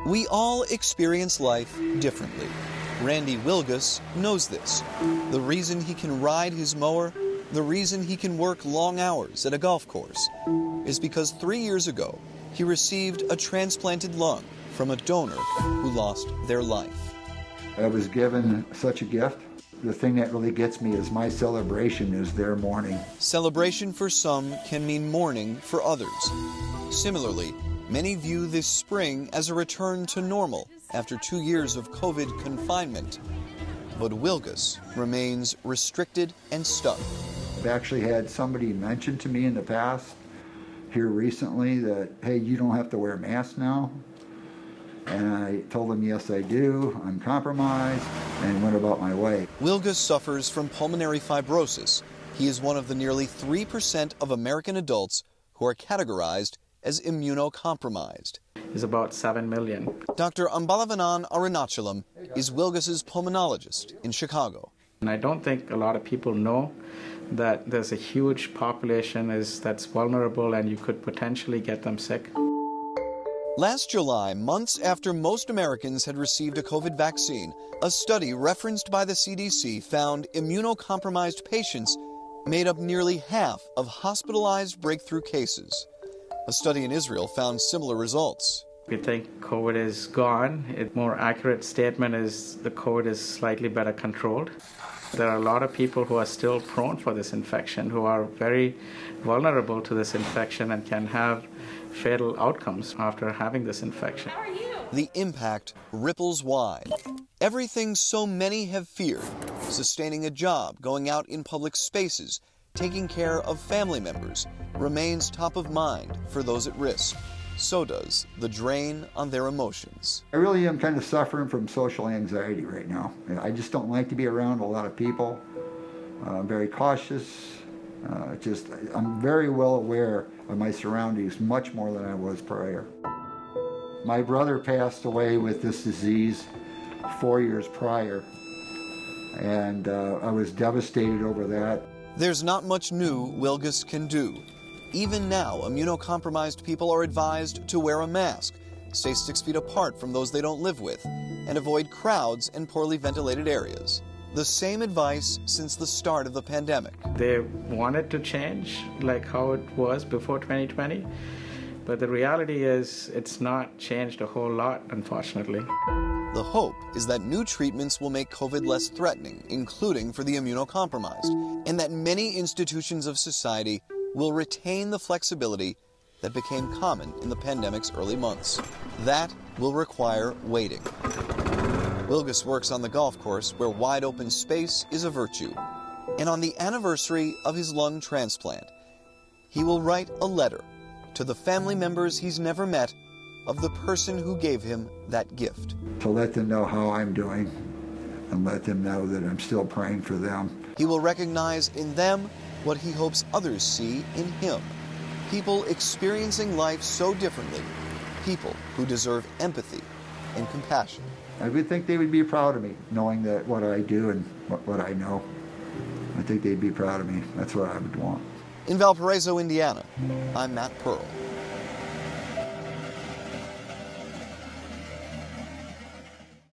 We all experience life differently. Randy Wilgus knows this. The reason he can ride his mower, the reason he can work long hours at a golf course, is because 3 years ago, he received a transplanted lung from a donor who lost their life. I was given such a gift. The thing that really gets me is my celebration is their mourning. Celebration for some can mean mourning for others. Similarly, many view this spring as a return to normal after 2 years of COVID confinement. But Wilgus remains restricted and stuck. I've actually had somebody mention to me in the past, here recently, that, hey, you don't have to wear a mask now. And I told them, yes, I do. I'm compromised, and went about my way. Wilgus suffers from pulmonary fibrosis. He is one of the nearly 3% of American adults who are categorized as immunocompromised. Is about 7 million. Dr. Ambalavanan Arunachalam is Wilgus's pulmonologist in Chicago. And I don't think a lot of people know that there's a huge population that's vulnerable and you could potentially get them sick. Last July, months after most Americans had received a COVID vaccine, a study referenced by the CDC found immunocompromised patients made up nearly half of hospitalized breakthrough cases. A study in Israel found similar results. We think COVID is gone. A more accurate statement is the COVID is slightly better controlled. There are a lot of people who are still prone for this infection, who are very vulnerable to this infection and can have fatal outcomes after having this infection. The impact ripples wide. Everything so many have feared, sustaining a job, going out in public spaces, taking care of family members, remains top of mind for those at risk. So does the drain on their emotions. I really am kind of suffering from social anxiety right now. I just don't like to be around a lot of people. I'm very cautious. I'm very well aware of my surroundings, much more than I was prior. My brother passed away with this disease 4 years prior, and I was devastated over that. There's not much new Wilgus can do. Even now, immunocompromised people are advised to wear a mask, stay 6 feet apart from those they don't live with, and avoid crowds and poorly ventilated areas. The same advice since the start of the pandemic. They wanted to change like how it was before 2020, but the reality is it's not changed a whole lot, unfortunately. The hope is that new treatments will make COVID less threatening, including for the immunocompromised, and that many institutions of society will retain the flexibility that became common in the pandemic's early months. That will require waiting. Wilgus works on the golf course where wide open space is a virtue. And on the anniversary of his lung transplant, he will write a letter to the family members he's never met of the person who gave him that gift. To let them know how I'm doing and let them know that I'm still praying for them. He will recognize in them what he hopes others see in him. People experiencing life so differently. People who deserve empathy and compassion. I would think they would be proud of me, knowing that what I do and what I know. I think they'd be proud of me. That's what I would want. In Valparaiso, Indiana, I'm Matt Pearl.